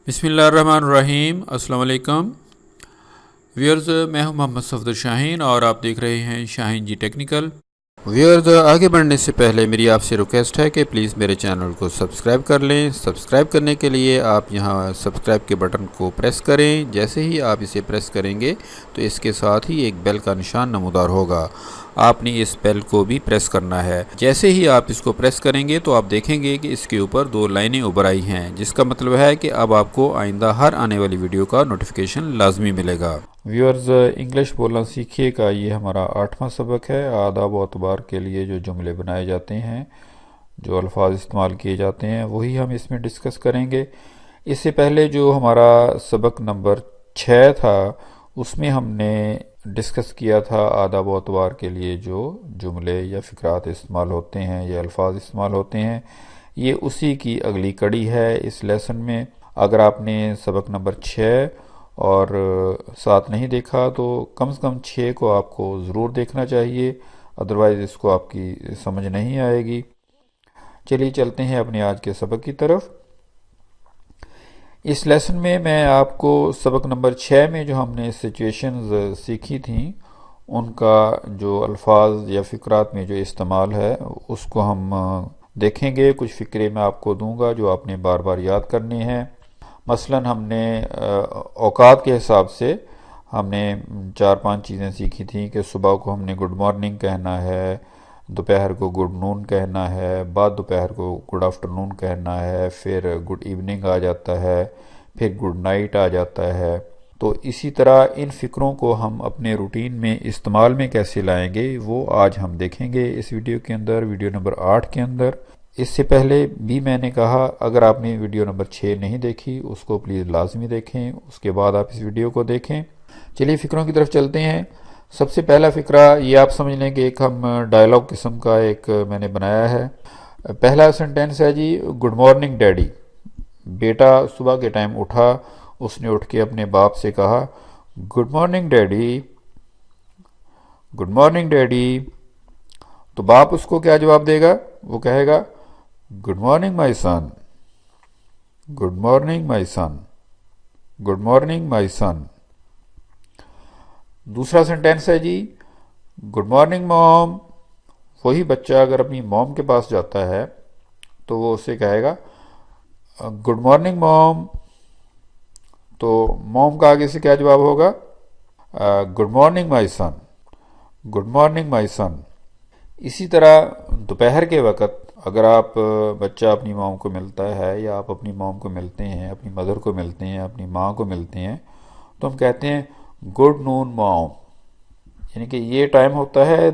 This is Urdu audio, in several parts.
بسم اللہ الرحمن الرحیم۔ السلام علیکم ویورز، میں ہوں محمد صفدر شاہین اور آپ دیکھ رہے ہیں شاہین جی ٹیکنیکل۔ ویورز، آگے بڑھنے سے پہلے میری آپ سے ریکویسٹ ہے کہ پلیز میرے چینل کو سبسکرائب کر لیں۔ سبسکرائب کرنے کے لیے آپ یہاں سبسکرائب کے بٹن کو پریس کریں۔ جیسے ہی آپ اسے پریس کریں گے تو اس کے ساتھ ہی ایک بیل کا نشان نمودار ہوگا، آپ نے اس بیل کو بھی پریس کرنا ہے۔ جیسے ہی آپ اس کو پریس کریں گے تو آپ دیکھیں گے کہ اس کے اوپر 2 لائنیں ابھر آئی ہیں، جس کا مطلب ہے کہ اب آپ کو آئندہ ہر آنے والی ویڈیو کا نوٹیفیکیشن لازمی ملے گا۔ ویورز، انگلش بولنا سیکھیے کا یہ ہمارا 8واں سبق ہے۔ آداب و اعتبار کے لیے جو جملے بنائے جاتے ہیں، جو الفاظ استعمال کیے جاتے ہیں، وہی ہم اس میں ڈسکس کریں گے۔ اس سے پہلے جو ہمارا سبق نمبر 6 تھا، اس میں ہم نے ڈسکس کیا تھا آداب و اعتبار کے لیے جو جملے یا فقرات استعمال ہوتے ہیں یا الفاظ استعمال ہوتے ہیں، یہ اسی کی اگلی کڑی ہے اس لیسن میں۔ اگر آپ نے سبق نمبر 6 اور 7 نہیں دیکھا تو کم سے کم 6 کو آپ کو ضرور دیکھنا چاہیے، ادروائز اس کو آپ کی سمجھ نہیں آئے گی۔ چلیے چلتے ہیں اپنے آج کے سبق کی طرف۔ اس لیسن میں میں آپ کو سبق نمبر 6 میں جو ہم نے سچویشنز سیکھی تھیں، ان کا جو الفاظ یا فقرات میں جو استعمال ہے اس کو ہم دیکھیں گے۔ کچھ فقرے میں آپ کو دوں گا جو آپ نے بار بار یاد کرنے ہیں۔ مثلا ہم نے اوقات کے حساب سے ہم نے 4-5 چیزیں سیکھی تھیں کہ صبح کو ہم نے گڈ مارننگ کہنا ہے، دوپہر کو گڈ نون کہنا ہے، بعد دوپہر کو گڈ آفٹر نون کہنا ہے، پھر گڈ ایوننگ آ جاتا ہے، پھر گڈ نائٹ آ جاتا ہے۔ تو اسی طرح ان فقروں کو ہم اپنے روٹین میں استعمال میں کیسے لائیں گے وہ آج ہم دیکھیں گے اس ویڈیو کے اندر، ویڈیو نمبر 8 کے اندر۔ اس سے پہلے بھی میں نے کہا اگر آپ نے ویڈیو نمبر 6 نہیں دیکھی اس کو پلیز لازمی دیکھیں، اس کے بعد آپ اس ویڈیو کو دیکھیں۔ چلیے فقروں کی طرف چلتے ہیں۔ سب سے پہلا فقرہ یہ آپ سمجھ لیں کہ ایک ہم ڈائلاگ قسم کا ایک میں نے بنایا ہے۔ پہلا سنٹینس ہے جی، گڈ مارننگ ڈیڈی۔ بیٹا صبح کے ٹائم اٹھا، اس نے اٹھ کے اپنے باپ سے کہا good morning daddy, good morning daddy. تو باپ اس کو کیا جواب دے گا؟ وہ کہے گا گڈ مارننگ مائی سن، گڈ مارننگ مائی سن، گڈ مارننگ مائی سن۔ دوسرا سنٹینس ہے جی، گڈ مارننگ موم۔ وہی بچہ اگر اپنی موم کے پاس جاتا ہے تو وہ اسے کہے گا گڈ مارننگ موم۔ تو موم کا آگے سے کیا جواب ہوگا؟ گڈ مارننگ مائی سن، گڈ مارننگ مائی سن۔ اسی طرح دوپہر کے وقت اگر آپ بچہ اپنی موم کو ملتا ہے یا آپ اپنی موم کو ملتے ہیں، اپنی مدر کو ملتے ہیں، اپنی ماں کو ملتے ہیں، تو ہم کہتے ہیں گڈ نون موم۔ یعنی کہ یہ ٹائم ہوتا ہے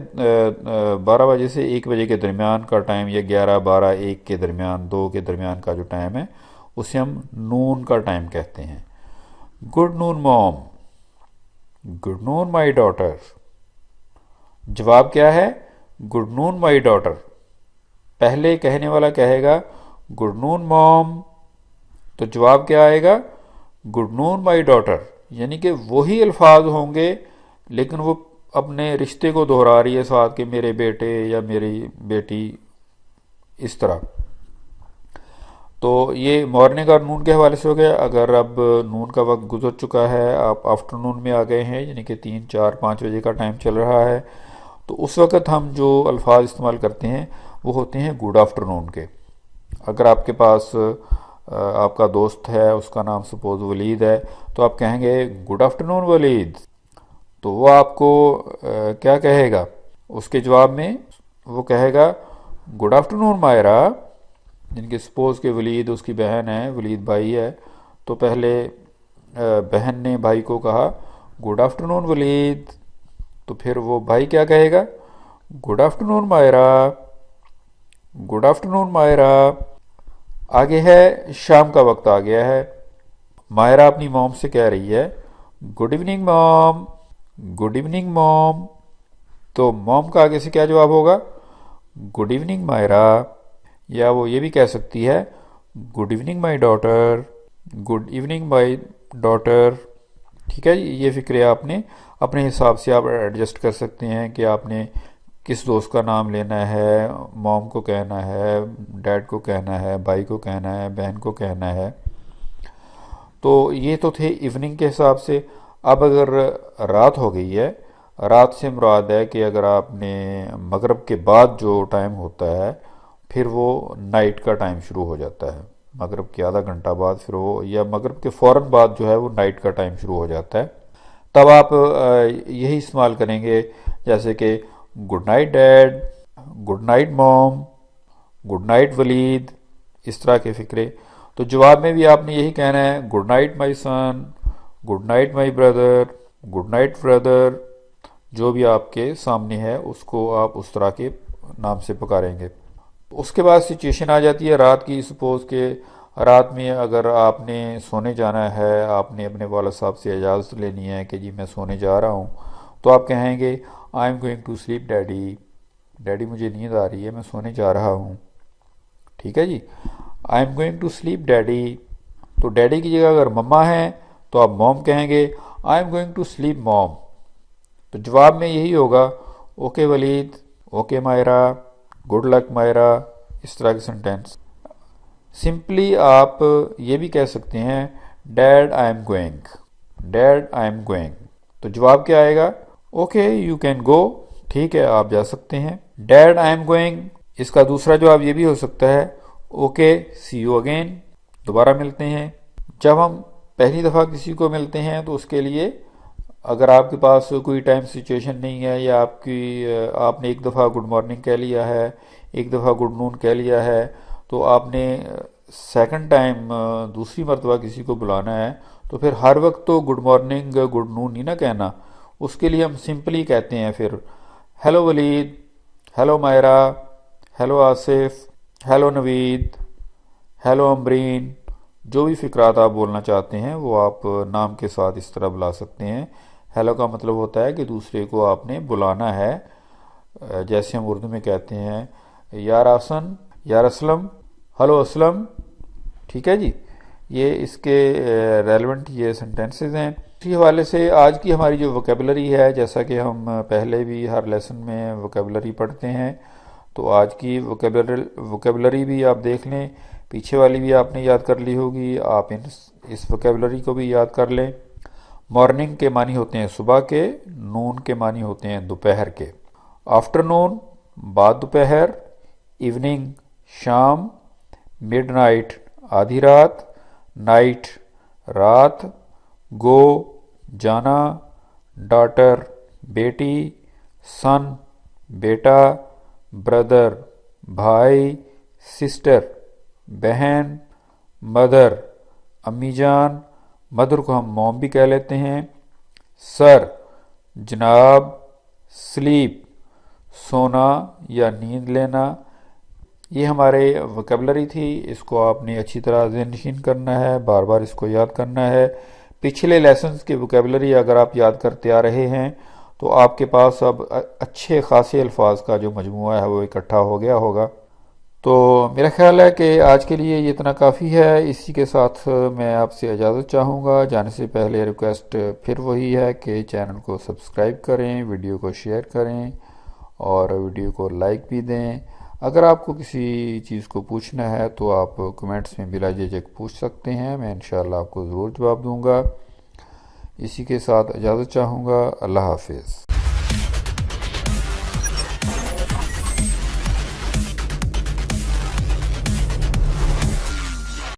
12 بجے سے 1 بجے کے درمیان کا ٹائم، یا 11، 12، 1 کے درمیان، 2 کے درمیان کا جو ٹائم ہے اسے ہم نون کا ٹائم کہتے ہیں۔ Good noon mom, good noon my daughter. جواب کیا ہے؟ Good noon my daughter. پہلے کہنے والا کہے گا گڈ نون موم، تو جواب کیا آئے گا؟ Good noon my daughter. یعنی کہ وہی الفاظ ہوں گے لیکن وہ اپنے رشتے کو دہرا رہی ہے ساتھ کہ میرے بیٹے یا میری بیٹی، اس طرح۔ تو یہ مارننگ اور نون کے حوالے سے ہو گیا۔ اگر اب نون کا وقت گزر چکا ہے، آپ آفٹر نون میں آ گئے ہیں، یعنی کہ 3، 4، 5 بجے کا ٹائم چل رہا ہے، تو اس وقت ہم جو الفاظ استعمال کرتے ہیں وہ ہوتے ہیں گڈ آفٹر نون کے۔ اگر آپ کے پاس آپ کا دوست ہے، اس کا نام سپوز ولید ہے، تو آپ کہیں گے گڈ آفٹر نون ولید۔ تو وہ آپ کو کیا کہے گا؟ اس کے جواب میں وہ کہے گا گڈ آفٹر نون مائرہ۔ جن کے سپوز کہ ولید اس کی بہن ہے، ولید بھائی ہے، تو پہلے بہن نے بھائی کو کہا گڈ آفٹر نون ولید، تو پھر وہ بھائی کیا کہے گا؟ گڈ آفٹر نون مائرہ، گڈ آفٹر نون مائرہ۔ آگے ہے شام کا وقت آ گیا ہے، مائرہ اپنی موم سے کہہ رہی ہے گڈ ایوننگ موم، گڈ ایوننگ موم۔ تو موم کا آگے سے کیا جواب ہوگا؟ Good evening Maira. یا وہ یہ بھی کہہ سکتی ہے good evening my daughter, good evening my daughter. ٹھیک ہے جی، یہ فکرے آپ نے اپنے حساب سے آپ ایڈجسٹ کر سکتے ہیں کہ آپ نے کس دوست کا نام لینا ہے، موم کو کہنا ہے، ڈیڈ کو کہنا ہے، بھائی کو کہنا ہے، بہن کو کہنا ہے۔ تو یہ تو تھے ایوننگ کے حساب سے. اب اگر رات ہو گئی ہے، رات سے مراد ہے کہ اگر آپ نے مغرب کے بعد جو ٹائم ہوتا ہے پھر وہ نائٹ کا ٹائم شروع ہو جاتا ہے. مغرب کے آدھا گھنٹہ بعد پھر وہ، یا مغرب کے فوراً بعد جو ہے وہ نائٹ کا ٹائم شروع ہو جاتا ہے. تب آپ یہی استعمال کریں گے جیسے کہ good night dad, good night mom, good night Waleed, اس طرح کے فکرے. تو جواب میں بھی آپ نے یہی کہنا ہے good night my son, good night my brother, good night brother. جو بھی آپ کے سامنے ہے اس کو آپ اس طرح کے نام سے پکاریں گے. اس کے بعد سچویشن آ جاتی ہے رات کی. سپوز کہ رات میں اگر آپ نے سونے جانا ہے، آپ نے اپنے والد صاحب سے اجازت لینی ہے کہ جی میں سونے جا رہا ہوں، تو آپ کہیں گے I'm going to sleep daddy, daddy مجھے نیند آ رہی ہے میں سونے جا رہا ہوں. ٹھیک ہے جی، I'm going to sleep daddy. تو ڈیڈی کی جگہ اگر مما ہے تو آپ موم کہیں گے I'm going to sleep mom. تو جواب میں یہی ہوگا okay Waleed, okay Maira, good luck Maira, اس طرح کے سنٹینس. سمپلی آپ یہ بھی کہہ سکتے ہیں dad I'm going, dad I'm going. تو جواب کیا آئے گا؟ اوکے یو کین گو، ٹھیک ہے آپ جا سکتے ہیں. ڈیڈ آئی ایم گوئنگ، اس کا دوسرا جواب یہ بھی ہو سکتا ہے اوکے سی یو اگین، دوبارہ ملتے ہیں. جب ہم پہلی دفعہ کسی کو ملتے ہیں تو اس کے لیے اگر آپ کے پاس کوئی ٹائم سچویشن نہیں ہے، یا آپ نے ایک دفعہ گڈ مارننگ کہہ لیا ہے، ایک دفعہ گڈ نون کہہ لیا ہے، تو آپ نے سیکنڈ ٹائم دوسری مرتبہ کسی کو بلانا ہے تو پھر ہر وقت تو گڈ مارننگ گڈ نون نہیں نہ کہنا. اس کے لیے ہم سمپلی کہتے ہیں پھر hello Waleed, hello Maira, hello Asif, hello Naveed, hello Ambreen. جو بھی فکرات آپ بولنا چاہتے ہیں وہ آپ نام کے ساتھ اس طرح بلا سکتے ہیں. ہیلو کا مطلب ہوتا ہے کہ دوسرے کو آپ نے بلانا ہے، جیسے ہم اردو میں کہتے ہیں یار آسن، یار اسلم، ہلو اسلم. ٹھیک ہے جی، یہ اس کے ریلیونٹ یہ سنٹینسز ہیں. اسی حوالے سے آج کی ہماری جو ووکیبلری ہے، جیسا کہ ہم پہلے بھی ہر لیسن میں ووکیبلری پڑھتے ہیں، تو آج کی ووکیبلری بھی آپ دیکھ لیں. پیچھے والی بھی آپ نے یاد کر لی ہوگی، آپ اس ووکیبلری کو بھی یاد کر لیں. مارننگ کے معنی ہوتے ہیں صبح کے، نون کے معنی ہوتے ہیں دوپہر کے. آفٹر نون بعد دوپہر، ایوننگ شام، مڈ نائٹ آدھی رات، نائٹ رات، گو جانا، ڈاٹر بیٹی، سن بیٹا، بردر بھائی، سسٹر بہن، مدر امی جان، مدر کو ہم موم بھی کہہ لیتے ہیں، سر جناب، سلیپ سونا یا نیند لینا. یہ ہمارے ووکیبلری تھی. اس کو آپ نے اچھی طرح ذہن نشین کرنا ہے، بار بار اس کو یاد کرنا ہے. پچھلے لیسنز کی ووکیبلری اگر آپ یاد کرتے آ رہے ہیں تو آپ کے پاس اب اچھے خاصے الفاظ کا جو مجموعہ ہے وہ اکٹھا ہو گیا ہوگا. تو میرا خیال ہے کہ آج کے لیے یہ اتنا کافی ہے. اسی کے ساتھ میں آپ سے اجازت چاہوں گا. جانے سے پہلے ریکویسٹ پھر وہی ہے کہ چینل کو سبسکرائب کریں، ویڈیو کو شیئر کریں اور ویڈیو کو لائک بھی دیں. اگر آپ کو کسی چیز کو پوچھنا ہے تو آپ کمنٹس میں بلا جھجک پوچھ سکتے ہیں، میں انشاءاللہ آپ کو ضرور جواب دوں گا. اسی کے ساتھ اجازت چاہوں گا. اللہ حافظ.